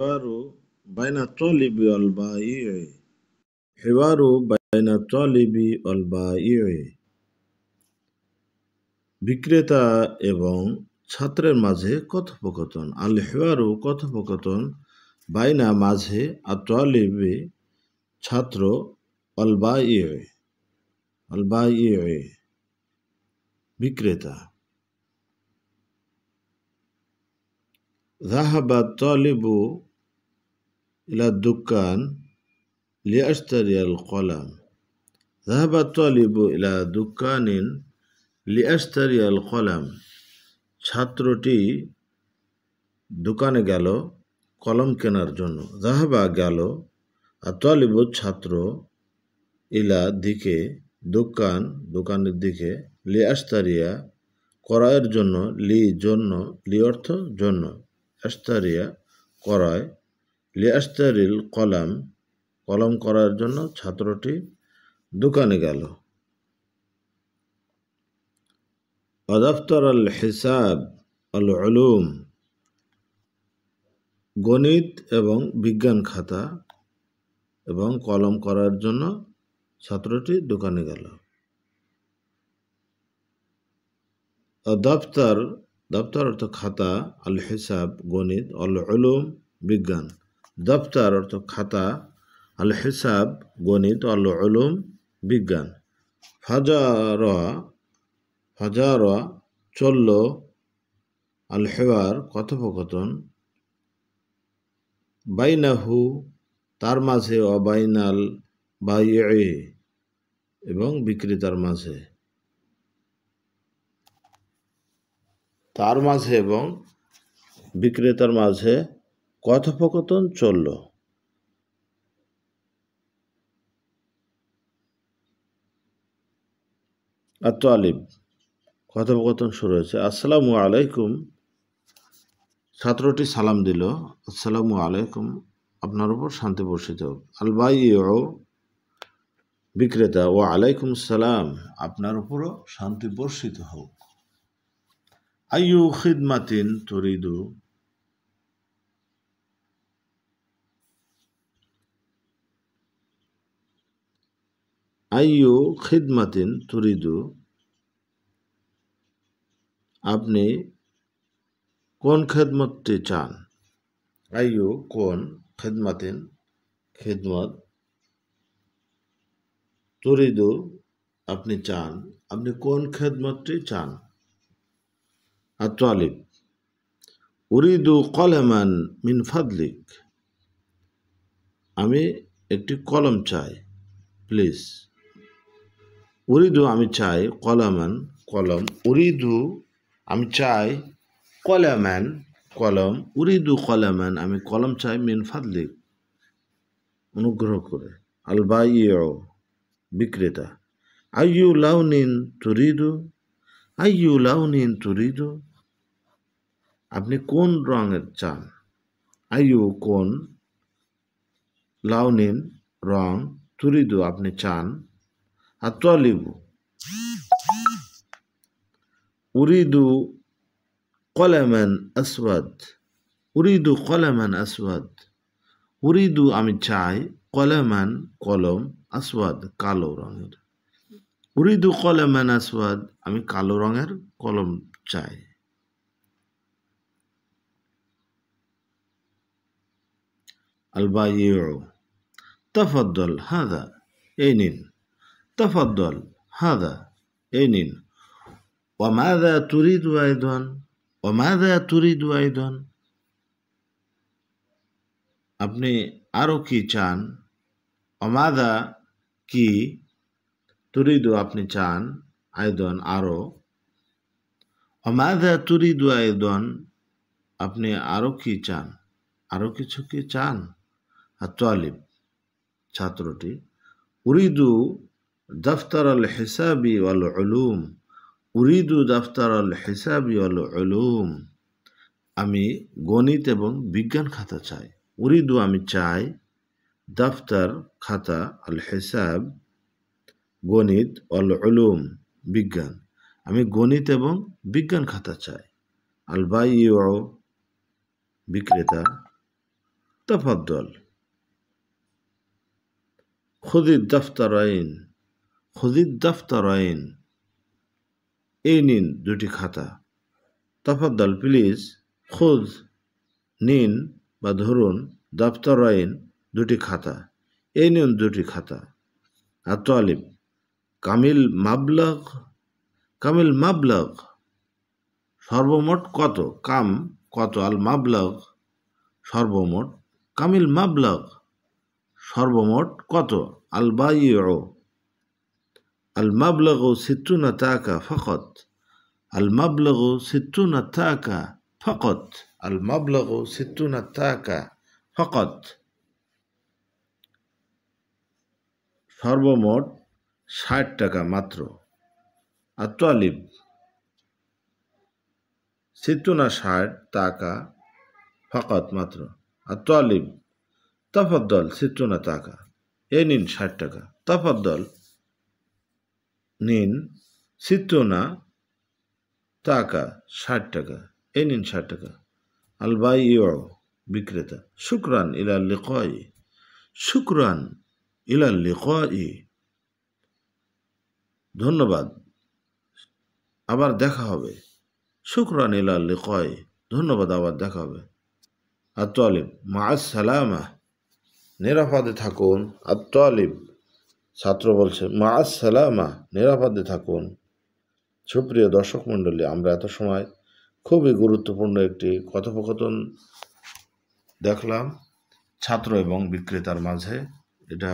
الحوار بين الطالب والبائع حوار بين الطالب والبائع বিক্রেতা এবং ছাত্রের মাঝে কথোপকথন। আল হিওয়ারু কথোপকথন বাইনা মাঝে আত-তালিবি ছাত্র অল বাই বিক্রেতা। ذهب الطالب إلى الدكان ليشتري القلم. ذهب الطالب إلى دكان ليشتري القلم. ছাত্রটি দোকানে গেল কলম কেনার জন্য। যাহাবা গেল, আর তালিব ছাত্র, ইলা দিকে, দোকানের দিকে, লিয়াস্তারিয়া ক্রয়ের জন্য, লি অর্থ জন্য, আস্তারিয়া ক্রয়, লিয়াস্তারিল কলম করার জন্য ছাত্রটি দোকানে গেল। দফতর আল হিসাব আল উলুম গণিত এবং বিজ্ঞান খাতা এবং কলম করার জন্য ছাত্রটি দোকানে গেল। দফতর অর্থ খাতা, আল হিসাব গণিত, আল উলুম বিজ্ঞান। দফতর অর্থ খাতা, আল হিসাব গণিত, আল উলুম বিজ্ঞান। ফাজারা চলল, আল হিওয়ার কথোপকথন, বাইনাহু তার মাঝে, অবাইনাল বাইঈ এবং বিক্রেতার মাঝে। তার মাঝে এবং বিক্রেতার মাঝে কথোপকথন চলল। আত-তালিব কথোপকথন শুরু হয়েছে। আসসালামু আলাইকুম। ছাত্রটি সালাম দিল। আসসালামু আলাইকুম, আপনার উপর শান্তি বর্ষিত হোক। আল বাইঈ বিক্রেতা, ওয়া আলাইকুম সালাম, আপনার উপরও শান্তি বর্ষিত হোক। আইয়ু খিদমাতিন তুরিদু, আইয়ু খিদমাতিন তুরিদু, আপনি কোন খেদমতটি চান। আইয়ু কোন, খিদমাতিন খিদমত, তুরিদু আপনি চান, আপনি কোন খেদমতটি চান। আত-তালিব উরিদু কলমান মিন ফাদলিক, আমি একটি কলম চাই, প্লিজ। উরিদু আমি চাই, কলামান কলম, উরিদু আমি চাই, কলামান কলম, উরিদু কলামান আমি কলম চাই, মিন ফাদলিক অনুগ্রহ করে। আল বাইঈ বিক্রেতা, আইয়ু লাউনিন তুরিদু, আইয়ু লাউনিন তুরিদু, আপনি কোন রঙের চান। আইয়ু কোন, লাউনিন রং, তুরিদু আপনি চান। আত-তালিবু উরিদু কলামান আসওয়াদ, উরিদু কলামান আসওয়াদ, উরিদু আমি চাই, কলামান কলম, আসওয়াদ কালো রঙের। উরিদু কলামান আসওয়াদ আমি কালো রঙের কলম চাই। আল বাইঈ তাফাদ্দাল হাদা, এই নিন। তাফাদ্দাল হাদা, এই নিন। ওয়া মাযা তুরিদু আইদান, ওয়া মাযা তুরিদু আইদান, আপনি আরো কি চান। ওয়া মাযা কি, তুরিদু আপনি চান, আইদান আরো। ওয়া মাযা তুরিদু আইদান, আপনি আরো কি চান, আরো কিছু কি চান। আত-তালিব ছাত্রটি উরিদু দফতর আল হিসাবি ওয়াল উলুম, উরিদু দফতর আল হিসাবি ওয়াল উলুম, আমি গণিত এবং বিজ্ঞান খাতা চাই। উরিদু আমি চাই, দফতর খাতা, আল হিসাব গণিত, আল উলুম বিজ্ঞান, আমি গণিত এবং বিজ্ঞান খাতা চাই। আল বাইঈ বিক্রেতা, তাফাদ্দল। খুযিদ দাফতারাইন, খুযিদ দাফতারাইন, এই নিন দুটি খাতা। তাফাদ্দল প্লিজ, খুদ নিন বা ধরুন, দাফতারাইন দুটি খাতা, এই নিন দুটি খাতা। আত-তালিব কামিল মাবলাগ, কামিল মাবলাগ সর্বমোট কত, কাম কত, আল মাবলাগ সর্বমোট, কামিল মাবলাগ সর্বমোট কত, আল বাইউ আল মাবলাগু সিত্তুনা তাকা ফাকাত, আল মাবলাগু সিত্তুনা তাকা ফাকাত, আল মাবলাগু সিত্তুনা তাকা ফাকাত সর্বমোট ৬০ টাকা মাত্র। আত-তালিব সিত্তুনা ৬০ টাকা ফাকাত মাত্র। আত-তালিব তাফাদ্দল সিত্তুনা টাকা, এই নিন ৬০ টাকা। তাফাদ্দল নিন, সিত্তুনা টাকা ৬০ টাকা, এই নিন ৬০ টাকা। আল বাইউ বিক্রেতা শুকরান ইলা লিকাই, শুকরান ইলা লিকাই ধন্যবাদ, আবার দেখা হবে। শুকরান ইলা লিকাই ধন্যবাদ, আবার দেখা হবে। আত-তালিব মা'আস সালামা, নিরাপদে থাকুন। আত-তালিব ছাত্র বলছে মা'আস সালামা, নিরাপদে থাকুন। সুপ্রিয় দর্শক মণ্ডলী, আমরা এত সময় খুবই গুরুত্বপূর্ণ একটি কথোপকথন দেখলাম ছাত্র এবং বিক্রেতার মাঝে। এটা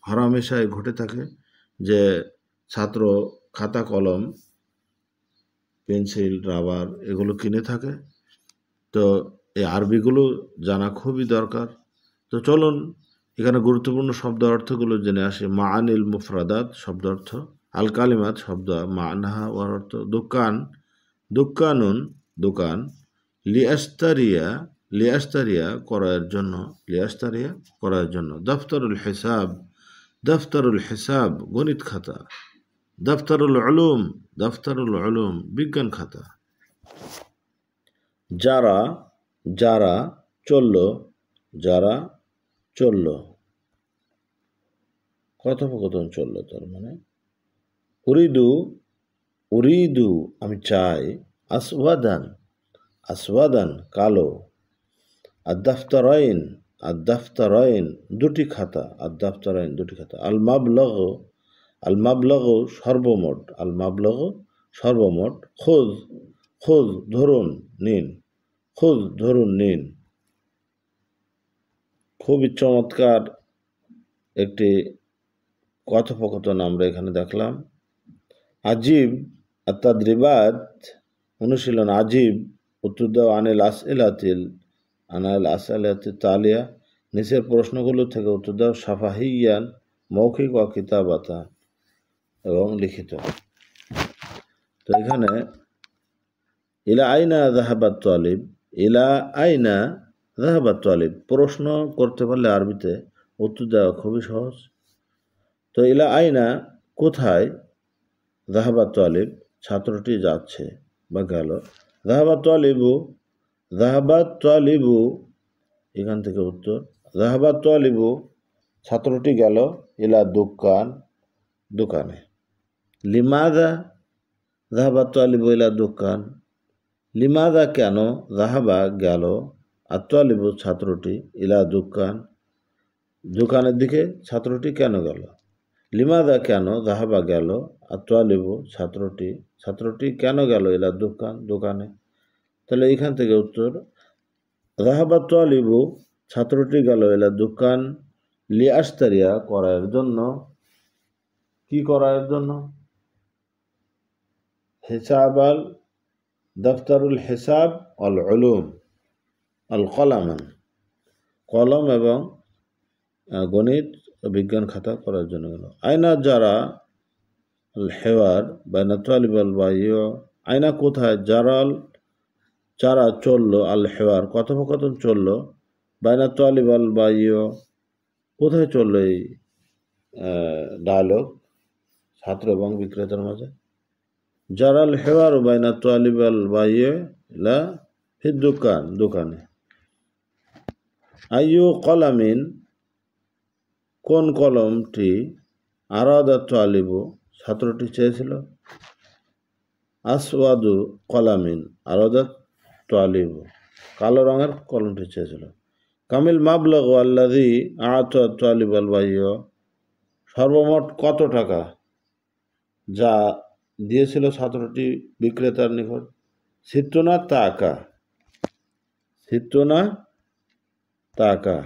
হরহামেশাই ঘটে থাকে যে ছাত্র খাতা কলম পেন্সিল রাবার এগুলো কিনে থাকে, তো এই আরবিগুলো জানা খুবই দরকার। তো চলুন এখানে গুরুত্বপূর্ণ শব্দ অর্থগুলো জেনে আসি। মাআনিল মুফরাদাত শব্দ অর্থ, আল কালিমাত শব্দ মা'নাহা ওয়ার অর্থ, দোকান দোকানুন দোকান, লিয়াস্তারিয়া লিয়াস্তারিয়া করার জন্য, লিয়াস্তারিয়া করার জন্য, দফতরুল হিসাব দফতরুল হিসাব গণিত খাতা, দফতরুল উলুম দফতরুল উলুম বিজ্ঞান খাতা। যারা যারা চলল, যারা চলল, কথোপকথন চলল, তার মানে উরিদু উরিদু আমি চাই, আসওয়াদান আসওয়াদান কালো, আদ-দাফতারাইন আদ-দাফতারাইন দুটি খাতা, আদ-দাফতারাইন দুটি খাতা। আল মাবলাগ আল মাবলাগ সর্বমোট, আল মাবলাগ সর্বমোট। খুদ খুদ ধরুন নিন, খুদ ধরুন নিন। খুবই চমৎকার একটি কথোপকথন আমরা এখানে দেখলাম। আজিব আত-তাদরিবাত অনুশীলন, আজিব উত্তর দাও, আনিল আসইলাতিল তালিয়া নিচের প্রশ্নগুলো থেকে উত্তর দাও, সাফাহিয়ান মৌখিক ও কিতাবাতান এবং লিখিত। তো এখানে ইলা আইনা যাহাবাত তালিব, ইলা আইনা যাহাবাত তালিব প্রশ্ন করতে পারলে আরবিতে উত্তর দেওয়া খুবই সহজ। তো ইলা আইনা কোথায়, যাহাবাত তালিব ছাত্রটি যাচ্ছে বা গেল, যাহাবাত তালিবু যাহাবাত তালিবু এখান থেকে উত্তর, যাহাবাত তালিবু ছাত্রটি গেল, ইলা দোকান দোকানে। লিমাযা যাহাবাত তালিবু ইলা দোকান, লিমাযা কেন, যাহাবা গেল, আত-তালিবু ছাত্রটি, ইলা দোকান দোকানের দিকে ছাত্রটি কেন গেল। লিমাযা কেন, যাহাবা গেল, আত-তালিবু ছাত্রটি, ছাত্রটি কেন গেল, ইলা দোকান দোকানে। তাহলে এখান থেকে উত্তর, যাহাবাত তালিবু ছাত্রটি গেল, ইলা দোকান, লিয়াশতারিয়া করার জন্য, কি করার জন্য, হিসাবাল দফতরুল হিসাব আল উলুম আল কলামান কলম এবং গণিত বিজ্ঞান খাতা করার জন্য গেল। আইনা যারা আল হেওয়ার বাইনা তালিব আল বাইউ, আইনা কোথায়, জারাল যারা চলল, আল হেওয়ার কথোপকথন চলল, বাইনা তালিব আল বাইউ কোথায় চলল এই ডায়ালগ ছাত্র এবং বিক্রেতার মাঝে। জারাল হেওয়ার বাইনা তালিব আল বাইউ লা ফিদ দোকান দোকানে। আইয়ু কলামিন, কোন কলমটি, আরাদা তালিবু, ছাত্রটি চেয়েছিল। আসওয়াদু কলামিন আরাদা তালিবু, কালো রঙের কলমটি চেয়েছিল। কামিল মাবলাগ আল্লাযী আতা তালিব আল বাইয়্য, সর্বমোট কত টাকা যা দিয়েছিল ছাত্রটি বিক্রেতার নিকট। সিত্তুনা তাকা, সিত্তুনা তাকা,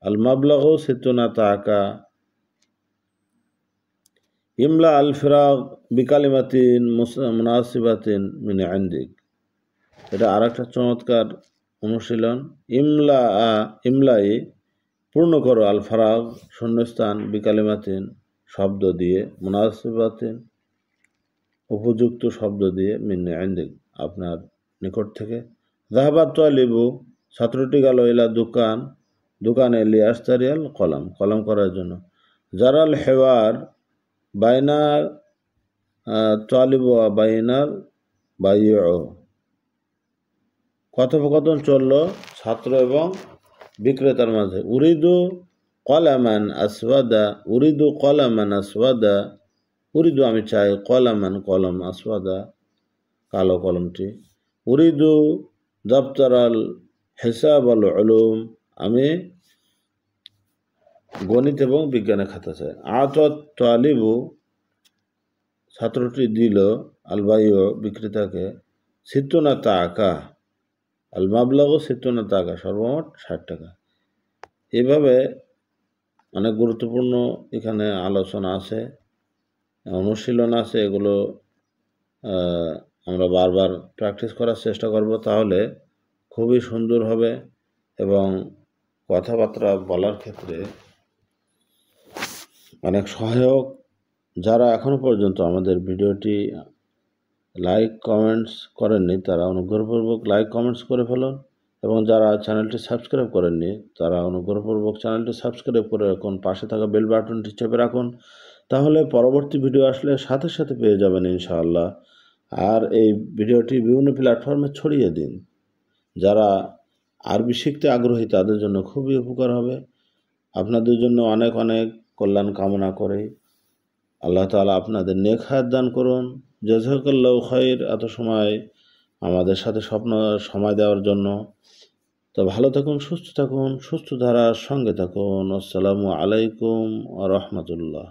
আল মাবলাগ সিত্তুনা তাকা। ইমলা আল ফিরাগ বিকালিমাতিন মুনাসিবাতিন মিন ইনদিক, এটা আরেকটা চমৎকার অনুশীলন। ইমলাই, পূর্ণ করো, আল ফারাগ, শূন্যস্থান, বিকালিমাতিন, শব্দ দিয়ে, মুনাসিবাতিন, উপযুক্ত শব্দ দিয়ে, মিন ইনদিক, আপনার নিকট থেকে। যাহাবাত তালিবু, ছাত্রটি গেল, ইলা দোকান, দোকানে, লিয়াশতারিয়াল কলম, কলম করার জন্য। জারাল হেওয়ার বাইনার তালিব বাইনার বাইয়্য, কথোপকথন চলল ছাত্র এবং বিক্রেতার মাঝে। উরিদু কলামান আসওয়াদা, উরিদু কলামান আসওয়াদা, উরিদু আমি চাই, কলামান কলম, আসওয়াদা কালো কলমটি। উরিদু দপ্তরাল হিসাব আল উলুম, আমি গণিত এবং বিজ্ঞানের খাতা চাই। আতত তালিবু, ছাত্রটি দিল, আল বাইয়্য বিক্রেতাকে, সিত্তুনা তাকা, আল মাবলাগ সিত্তুনা তাকা, সর্বমোট 60 টাকা। এভাবে অনেক গুরুত্বপূর্ণ এখানে আলোচনা আছে, অনুশীলন আছে, এগুলো আমরা বারবার প্র্যাকটিস করার চেষ্টা করব, তাহলে খুবই সুন্দর হবে এবং কথাবার্তা বলার ক্ষেত্রে অনেক সহায়ক। যারা এখনো পর্যন্ত আমাদের ভিডিওটি লাইক কমেন্টস করেননি তারা অনুগ্রহপূর্বক লাইক কমেন্টস করে ফেলুন, এবং যারা চ্যানেলটি সাবস্ক্রাইব করেননি তারা অনুগ্রহপূর্বক চ্যানেলটি সাবস্ক্রাইব করে রাখুন, পাশে থাকা বেল বাটনটি চেপে রাখুন, তাহলে পরবর্তী ভিডিও আসলে সাথে সাথে পেয়ে যাবেন ইনশাআল্লাহ। আর এই ভিডিওটি বিভিন্ন প্ল্যাটফর্মে ছড়িয়ে দিন। যারা আরবি শিখতে আগ্রহী তাদের জন্য খুবই উপকার হবে। আপনাদের জন্য অনেক অনেক কল্যাণ কামনা করে আল্লাহ তাআলা আপনাদের নেক হায়াত দান করুন। জাযাকাল্লাহু খাইর, এত সময় আমাদের সাথে সময় দেওয়ার জন্য। তো ভালো থাকুন, সুস্থ থাকুন, সুস্থ ধারার সঙ্গে থাকুন। আসসালামু আলাইকুম ওয়া রাহমাতুল্লাহ।